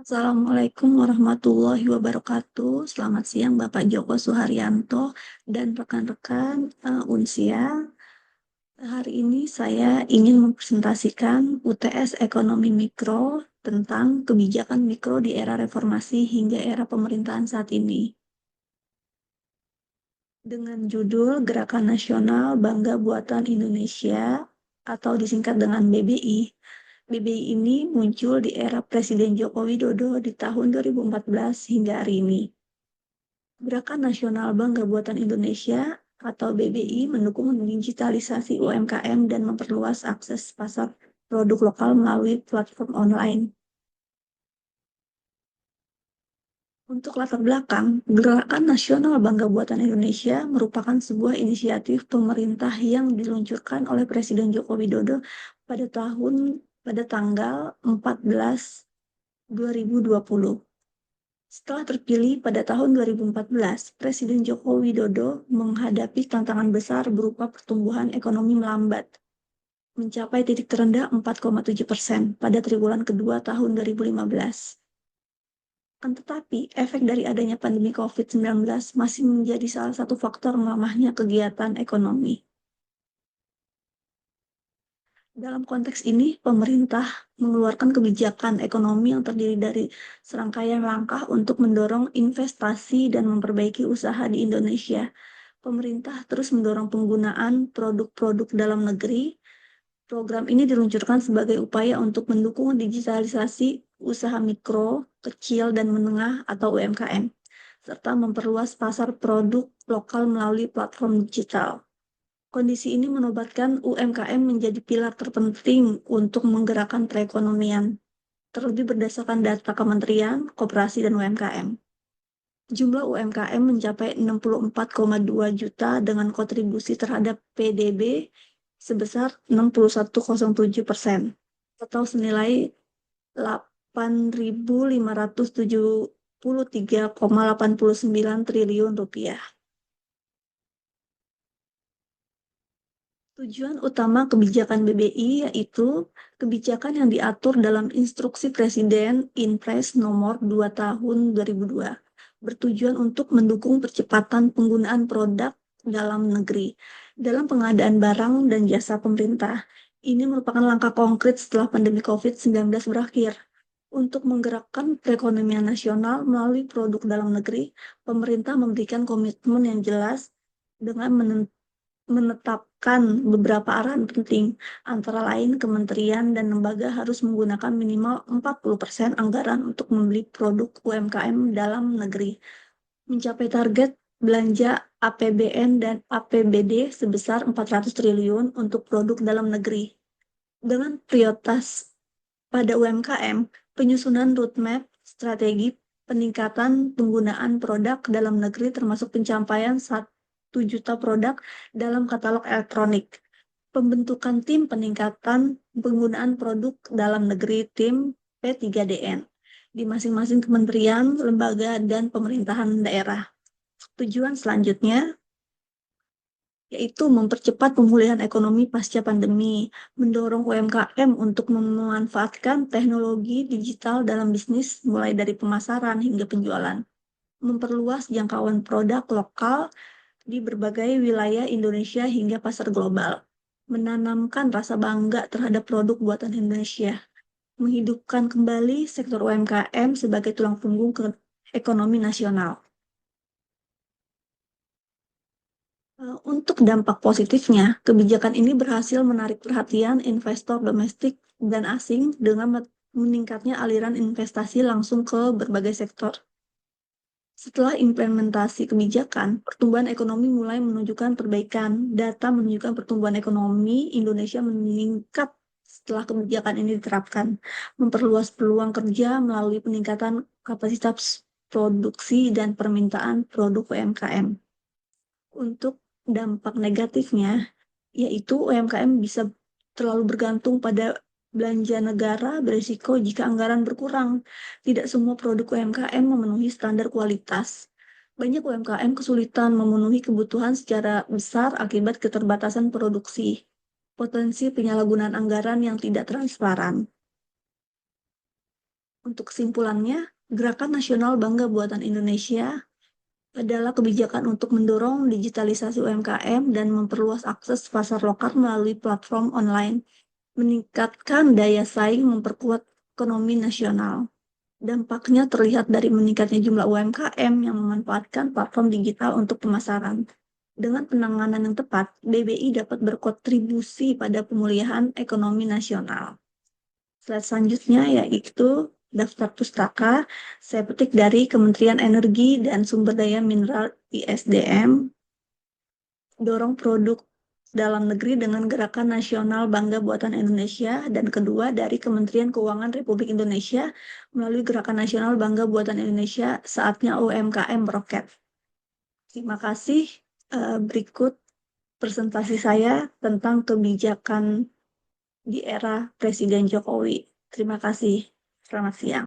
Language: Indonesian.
Assalamualaikum warahmatullahi wabarakatuh. Selamat siang Bapak Joko Suharyanto dan rekan-rekan Unsia. Hari ini saya ingin mempresentasikan UTS Ekonomi Mikro tentang kebijakan mikro di era reformasi hingga era pemerintahan saat ini. Dengan judul Gerakan Nasional Bangga Buatan Indonesia atau disingkat dengan BBI. BBI ini muncul di era Presiden Joko Widodo di tahun 2014 hingga hari ini. Gerakan Nasional Bangga Buatan Indonesia atau BBI mendukung digitalisasi UMKM dan memperluas akses pasar produk lokal melalui platform online. Untuk latar belakang, Gerakan Nasional Bangga Buatan Indonesia merupakan sebuah inisiatif pemerintah yang diluncurkan oleh Presiden Joko Widodo pada tanggal 14/2020. Setelah terpilih pada tahun 2014, Presiden Joko Widodo menghadapi tantangan besar berupa pertumbuhan ekonomi melambat, mencapai titik terendah 4,7% pada triwulan kedua tahun 2015. Akan tetapi, efek dari adanya pandemi COVID-19 masih menjadi salah satu faktor melemahnya kegiatan ekonomi. Dalam konteks ini, pemerintah mengeluarkan kebijakan ekonomi yang terdiri dari serangkaian langkah untuk mendorong investasi dan memperbaiki usaha di Indonesia. Pemerintah terus mendorong penggunaan produk-produk dalam negeri. Program ini diluncurkan sebagai upaya untuk mendukung digitalisasi usaha mikro, kecil, dan menengah atau UMKM, serta memperluas pasar produk lokal melalui platform digital. Kondisi ini menobatkan UMKM menjadi pilar terpenting untuk menggerakkan perekonomian, terlebih berdasarkan data Kementerian Koperasi dan UMKM. Jumlah UMKM mencapai 64,2 juta dengan kontribusi terhadap PDB sebesar 61,07% atau senilai 8.573,89 triliun rupiah. Tujuan utama kebijakan BBI yaitu kebijakan yang diatur dalam Instruksi Presiden Inpres Nomor 2 Tahun 2002, bertujuan untuk mendukung percepatan penggunaan produk dalam negeri dalam pengadaan barang dan jasa pemerintah. Ini merupakan langkah konkret setelah pandemi COVID-19 berakhir. Untuk menggerakkan perekonomian nasional melalui produk dalam negeri, pemerintah memberikan komitmen yang jelas dengan menetapkan beberapa arahan penting, antara lain kementerian dan lembaga harus menggunakan minimal 40% anggaran untuk membeli produk UMKM dalam negeri, mencapai target belanja APBN dan APBD sebesar 400 triliun untuk produk dalam negeri. Dengan prioritas pada UMKM, penyusunan roadmap strategi peningkatan penggunaan produk dalam negeri termasuk pencapaian 1 juta produk dalam katalog elektronik. Pembentukan tim peningkatan penggunaan produk dalam negeri tim P3DN di masing-masing kementerian, lembaga, dan pemerintahan daerah. Tujuan selanjutnya yaitu mempercepat pemulihan ekonomi pasca pandemi, mendorong UMKM untuk memanfaatkan teknologi digital dalam bisnis mulai dari pemasaran hingga penjualan, memperluas jangkauan produk lokal di berbagai wilayah Indonesia hingga pasar global, menanamkan rasa bangga terhadap produk buatan Indonesia, menghidupkan kembali sektor UMKM sebagai tulang punggung ekonomi nasional. Untuk dampak positifnya, kebijakan ini berhasil menarik perhatian investor domestik dan asing dengan meningkatnya aliran investasi langsung ke berbagai sektor. Setelah implementasi kebijakan, pertumbuhan ekonomi mulai menunjukkan perbaikan. Data menunjukkan pertumbuhan ekonomi Indonesia meningkat setelah kebijakan ini diterapkan, memperluas peluang kerja melalui peningkatan kapasitas produksi dan permintaan produk UMKM. Untuk dampak negatifnya, yaitu UMKM bisa terlalu bergantung pada belanja negara, berisiko jika anggaran berkurang. Tidak semua produk UMKM memenuhi standar kualitas. Banyak UMKM kesulitan memenuhi kebutuhan secara besar akibat keterbatasan produksi, potensi penyalahgunaan anggaran yang tidak transparan. Untuk kesimpulannya, Gerakan Nasional Bangga Buatan Indonesia adalah kebijakan untuk mendorong digitalisasi UMKM dan memperluas akses pasar lokal melalui platform online, meningkatkan daya saing, memperkuat ekonomi nasional. Dampaknya terlihat dari meningkatnya jumlah UMKM yang memanfaatkan platform digital untuk pemasaran. Dengan penanganan yang tepat, BBI dapat berkontribusi pada pemulihan ekonomi nasional. Slide selanjutnya yaitu daftar pustaka. Saya petik dari Kementerian Energi dan Sumber Daya Mineral ISDM. Dorong produk dalam negeri dengan Gerakan Nasional Bangga Buatan Indonesia, dan kedua dari Kementerian Keuangan Republik Indonesia melalui Gerakan Nasional Bangga Buatan Indonesia, saatnya UMKM meroket. Terima kasih. Berikut presentasi saya tentang kebijakan di era Presiden Jokowi. Terima kasih. Selamat siang.